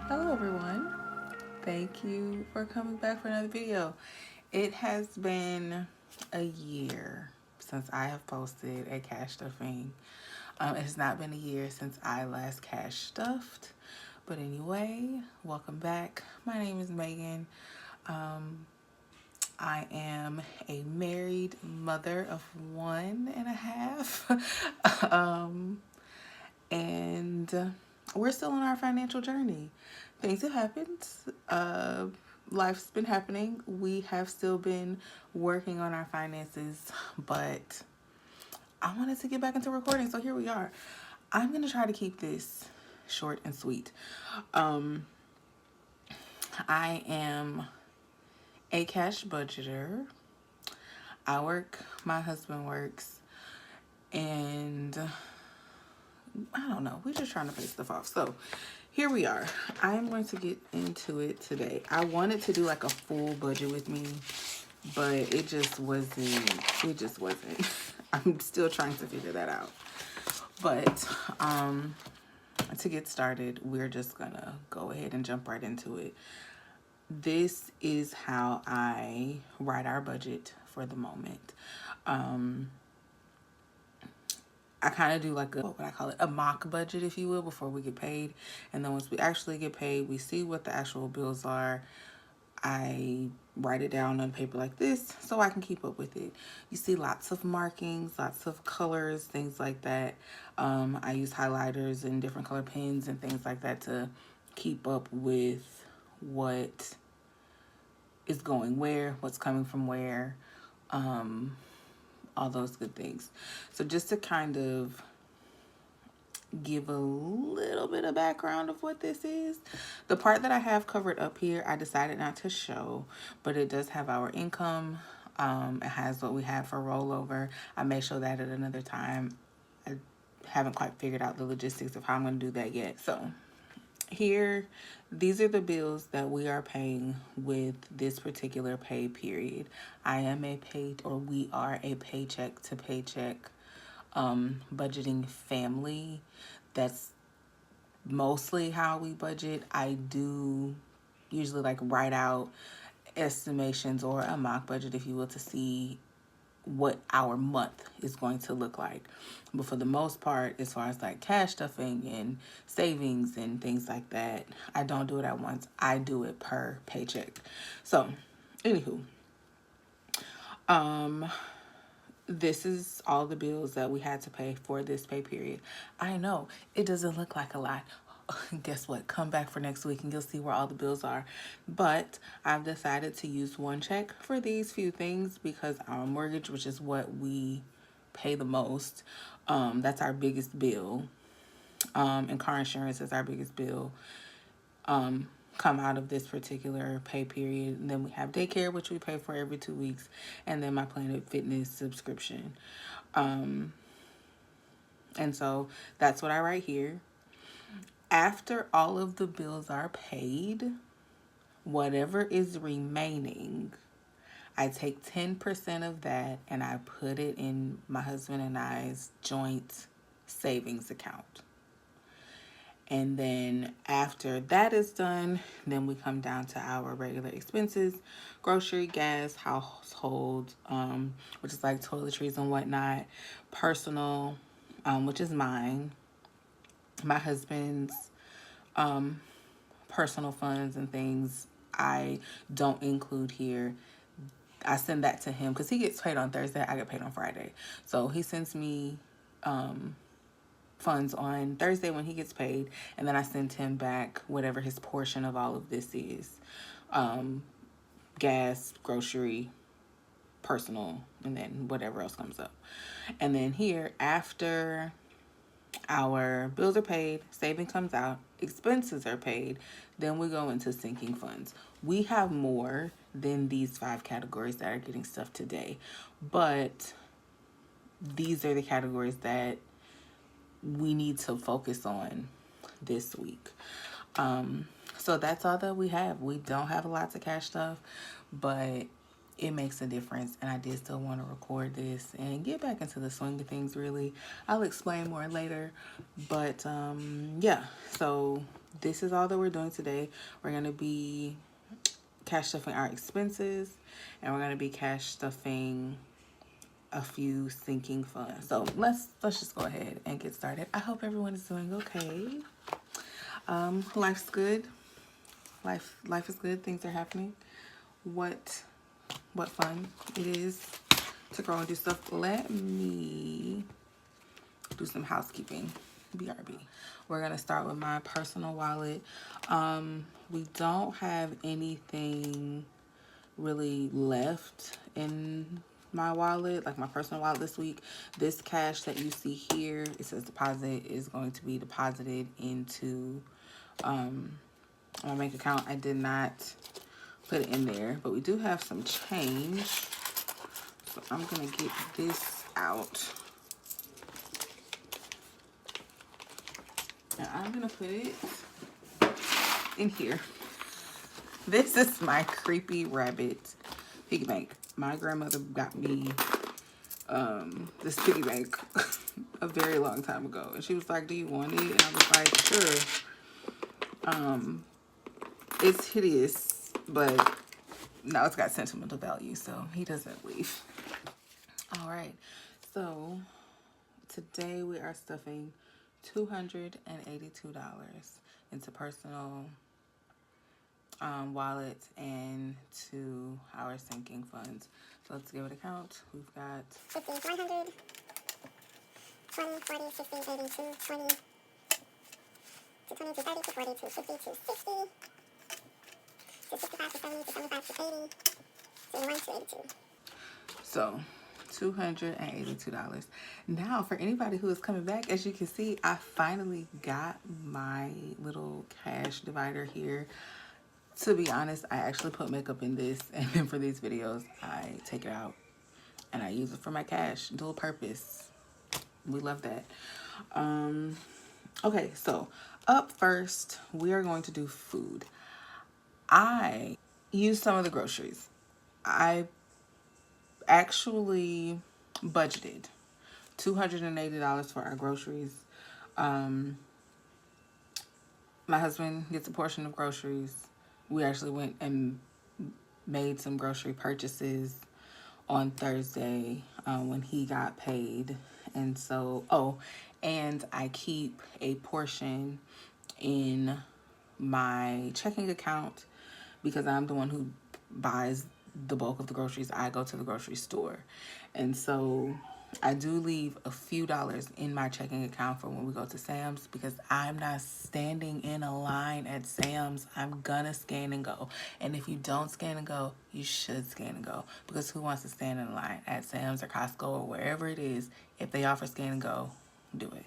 Hello everyone. Thank you for coming back for another video. It has been a year since I have posted a cash stuffing. It has not been a year since I last cash stuffed. But anyway, welcome back. My name is Megan. I am a married mother of 1.5. And we're still on our financial journey. Things have happened. Life's been happening. We have still been working on our finances, but I wanted to get back into recording, so here we are. I'm gonna try to keep this short and sweet. I am a cash budgeter. I work, my husband works, and I don't know. We're just trying to pay stuff off. So here we are. I'm going to get into it today. I wanted to do like a full budget with me, but it just wasn't. I'm still trying to figure that out. But to get started, we're just gonna go ahead and jump right into it. This is how I write our budget for the moment. I kind of do like what would I call it? A mock budget, if you will, before we get paid. And then once we actually get paid, we see what the actual bills are. I write it down on paper like this so I can keep up with it. You see lots of markings, lots of colors, things like that. I use highlighters and different color pens and things like that to keep up with what is going where, what's coming from where. All those good things. So just to kind of give a little bit of background of what this is, the part that I have covered up here, I decided not to show, but it does have our income. It has what we have for rollover. I may show that at another time. I haven't quite figured out the logistics of how I'm going to do that yet. So here, these are the bills that we are paying with this particular pay period. I am a paid, or we are a paycheck to paycheck budgeting family. That's mostly how we budget. I do usually like write out estimations or a mock budget, if you will, to see what our month is going to look like. But for the most part, as far as like cash stuffing and savings and things like that, I don't do it at once. I do it per paycheck. So, anywho, this is all the bills that we had to pay for this pay period. I know it doesn't look like a lot. Guess what? Come back for next week and you'll see where all the bills are. But I've decided to use one check for these few things because our mortgage, which is what we pay the most, that's our biggest bill. And car insurance is our biggest bill. Come out of this particular pay period. And then we have daycare, which we pay for every 2 weeks, and then my Planet Fitness subscription. And so that's what I write here. After all of the bills are paid, whatever is remaining, I take 10% of that and I put it in my husband and I's joint savings account. And then after that is done, then we come down to our regular expenses: grocery, gas, household, which is like toiletries and whatnot, personal, which is mine, my husband's personal funds and things I don't include here. I send that to him because he gets paid on Thursday. I get paid on Friday. So he sends me funds on Thursday when he gets paid, and then I send him back whatever his portion of all of this is. Gas, grocery, personal, and then whatever else comes up. And then here, after our bills are paid, saving comes out, expenses are paid, then we go into sinking funds. We have more than these 5 categories that are getting stuff today, but these are the categories that we need to focus on this week. So that's all that we have. We don't have a lot of cash stuff, but it makes a difference, and I did still want to record this and get back into the swing of things. Really, I'll explain more later, but yeah, so this is all that we're doing today. We're going to be cash stuffing our expenses, and we're going to be cash stuffing a few sinking funds. So let's just go ahead and get started. I hope everyone is doing okay. Life's good. Life is good. Things are happening. What fun it is to grow and do stuff. Let me do some housekeeping. BRB. We're gonna start with my personal wallet. We don't have anything really left in my wallet, like my personal wallet this week. This cash that you see here, it says deposit, is going to be deposited into my bank account. I did not put it in there, but we do have some change. So I'm gonna get this out. And I'm gonna put it in here. This is my creepy rabbit piggy bank. My grandmother got me this piggy bank a very long time ago. And she was like, do you want it? And I was like, sure. It's hideous, but now it's got sentimental value, so he doesn't leave. All right, so today we are stuffing $282 into personal wallets and to our sinking funds. So let's give it a count. We've got 50, 100, 20, 40, 60, 80, 220, 220, 230, 240, 250, 260, 265, 270, 275, 280, 281, 282. so $282. Now, for anybody who is coming back, as you can see, I finally got my little cash divider here. To be honest, I actually put makeup in this, and then for these videos, I take it out and I use it for my cash, dual purpose. We love that. Okay, so up first, we are going to do food. I used some of the groceries. I actually budgeted $280 for our groceries. My husband gets a portion of groceries. We actually went and made some grocery purchases on Thursday when he got paid. And so, and I keep a portion in my checking account because I'm the one who buys the bulk of the groceries. I go to the grocery store. And so I do leave a few dollars in my checking account for when we go to Sam's, because I'm not standing in a line at Sam's. I'm gonna scan and go. And if you don't scan and go, you should scan and go, because who wants to stand in a line at Sam's or Costco or wherever it is? If they offer scan and go, do it.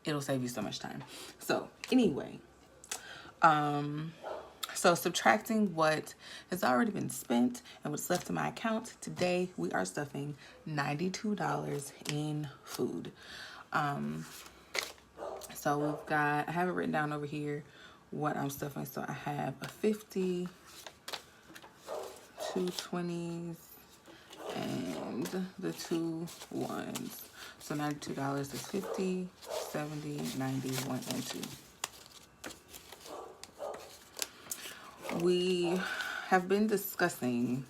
It'll save you so much time. So anyway, so subtracting what has already been spent and what's left in my account, today we are stuffing $92 in food. So we've got, I have it written down over here what I'm stuffing. So I have a 50, 2 20s, and the 2 1s. So $92 is 50, 70, 90, 1, and 2. We have been discussing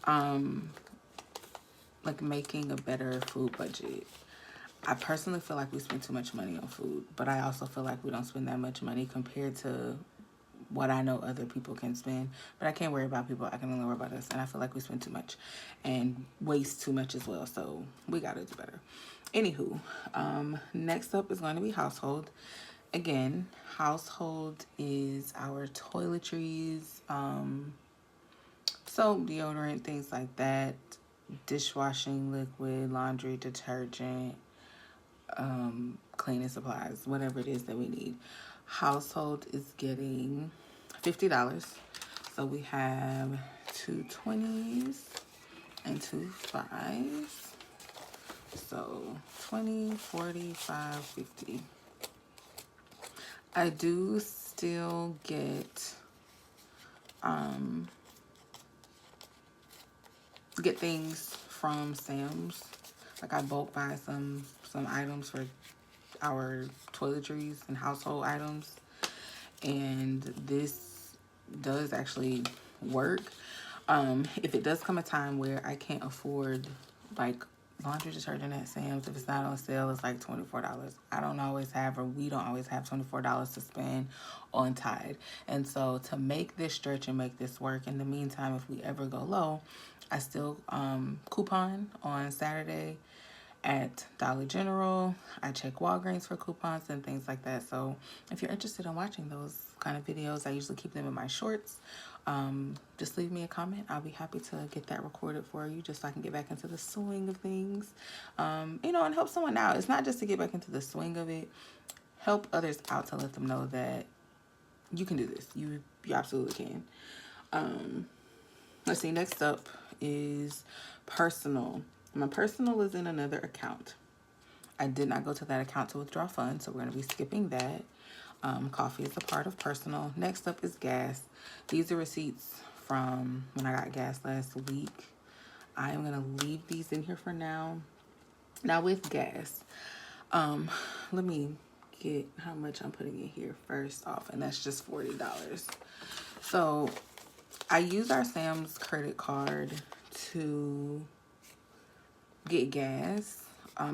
like making a better food budget. I personally feel like we spend too much money on food, but I also feel like we don't spend that much money compared to what I know other people can spend. But I can't worry about people, I can only worry about us. And I feel like we spend too much and waste too much as well. So we gotta do better. Anywho, next up is going to be household. Again, household is our toiletries, soap, deodorant, things like that, dishwashing liquid, laundry detergent, cleaning supplies, whatever it is that we need. Household is getting $50. So we have 2 20s and 2 5s. So 20, 45, 50. I do still get things from Sam's. Like I bulk buy some items for our toiletries and household items. and this does actually work. If it does come a time where I can't afford like laundry detergent at Sam's, if it's not on sale, it's like $24. I don't always have, or we don't always have $24 to spend on Tide. And so to make this stretch and make this work, in the meantime, if we ever go low, I still coupon on Saturday at Dollar General. I check Walgreens for coupons and things like that. So if you're interested in watching those kind of videos, I usually keep them in my shorts. Just leave me a comment. I'll be happy to get that recorded for you, just so I can get back into the swing of things, you know, and help someone out. It's not just to get back into the swing of it. Help others out to let them know that you can do this. You absolutely can. Let's see. Next up is personal. My personal is in another account. I did not go to that account to withdraw funds, so we're going to be skipping that. Coffee is a part of personal. Next up is gas. These are receipts from when I got gas last week. I am going to leave these in here for now. Now with gas, let me get how much I'm putting in here first off, and that's just $40. So I use our Sam's credit card to get gas,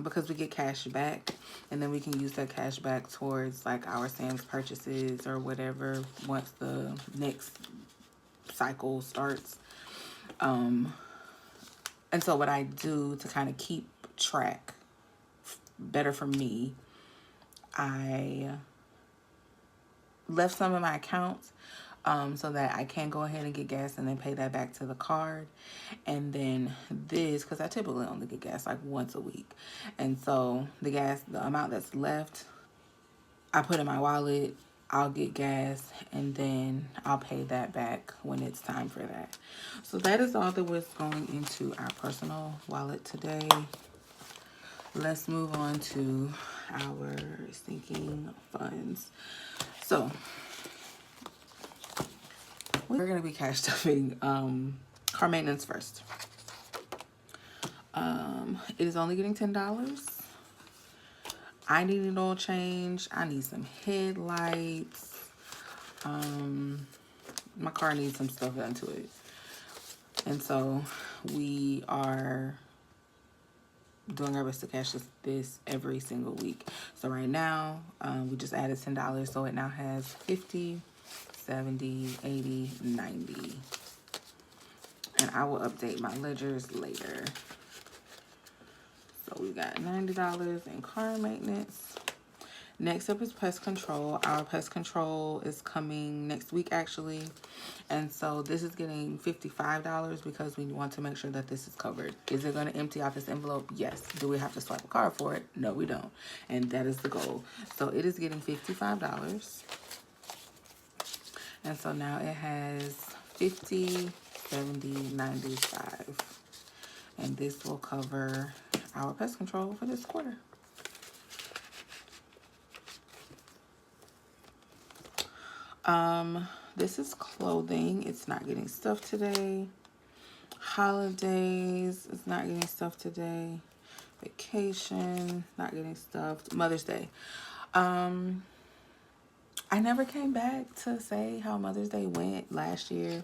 because we get cash back, and then we can use that cash back towards like our Sam's purchases or whatever once the next cycle starts. And so what I do to kind of keep track better for me, I left some in my accounts so that I can go ahead and get gas and then pay that back to the card. And then this, because I typically only get gas like once a week. And so the amount that's left, I put in my wallet, I'll get gas, and then I'll pay that back when it's time for that. So that is all that was going into our personal wallet today. Let's move on to our sinking funds. So we're going to be cash stuffing car maintenance first. It is only getting $10. I need an oil change. I need some headlights. My car needs some stuff done to it. And so we are doing our best to cash this every single week. So right now, we just added $10. So it now has 50, 70, 80, 90. And I will update my ledgers later. So we got $90 in car maintenance. Next up is pest control. Our pest control is coming next week, actually. And so this is getting $55 because we want to make sure that this is covered. Is it going to empty out this envelope? Yes. Do we have to swipe a card for it? No, we don't. And that is the goal. So it is getting $55. And so now it has 50, 70, 95. And this will cover our pest control for this quarter. This is clothing. It's not getting stuffed today. Holidays, it's not getting stuffed today. Vacation, not getting stuffed. Mother's Day. I never came back to say how Mother's Day went last year,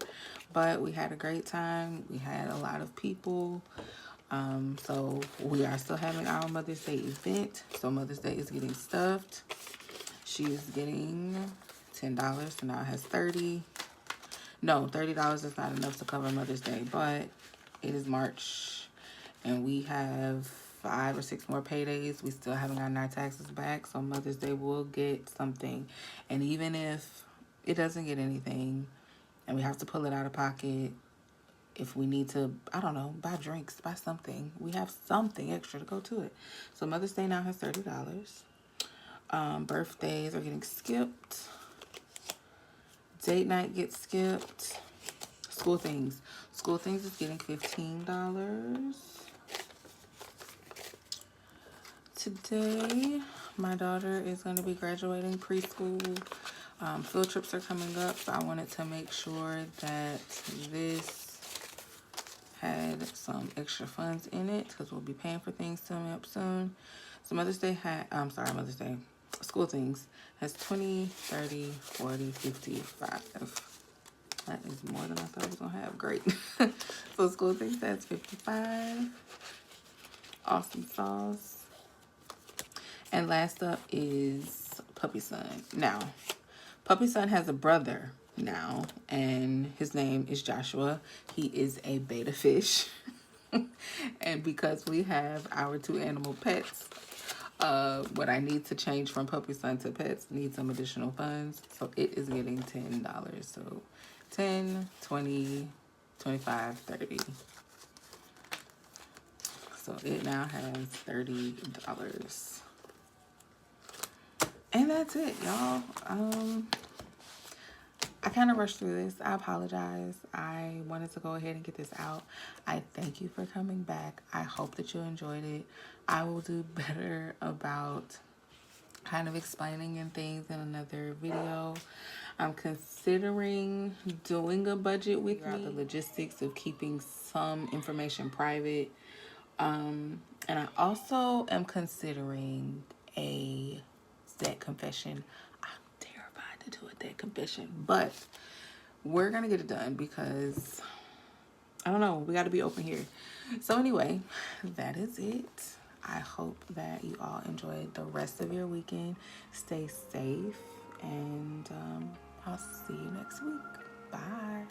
but we had a great time. We had a lot of people. So we are still having our Mother's Day event. So Mother's Day is getting stuffed. She is getting $10, so now it has 30. No, $30 is not enough to cover Mother's Day, but it is March and we have 5 or 6 more paydays. We still haven't gotten our taxes back, so Mother's Day will get something. And even if it doesn't get anything and we have to pull it out of pocket, if we need to, I don't know, buy drinks, buy something, we have something extra to go to it. So Mother's Day now has $30. Birthdays are getting skipped. Date night gets skipped. School things. School things is getting $15. Today, my daughter is going to be graduating preschool. Field trips are coming up, so I wanted to make sure that this had some extra funds in it because we'll be paying for things coming up soon. So Mother's Day School Things has 20, 30, 40, 55. That is more than I thought I was gonna have. Great. So School Things has 55. Awesome Sauce. And last up is Puppy Sun. Now, Puppy Sun has a brother now, and his name is Joshua. He is a beta fish. And because we have our 2 animal pets, what I need to change from Puppy Sun to pets need some additional funds. So it is getting $10. So 10, 20, 25, 30. So it now has $30. And that's it, y'all. I kind of rushed through this. I apologize. I wanted to go ahead and get this out. I thank you for coming back. I hope that you enjoyed it. I will do better about kind of explaining and things in another video. I'm considering doing a budget with me. The logistics of keeping some information private. And I also am considering a debt confession. I'm terrified to do a debt confession, but we're gonna get it done because I don't know, we got to be open here. So anyway, that is it. I hope that you all enjoyed the rest of your weekend. Stay safe, and I'll see you next week. Bye.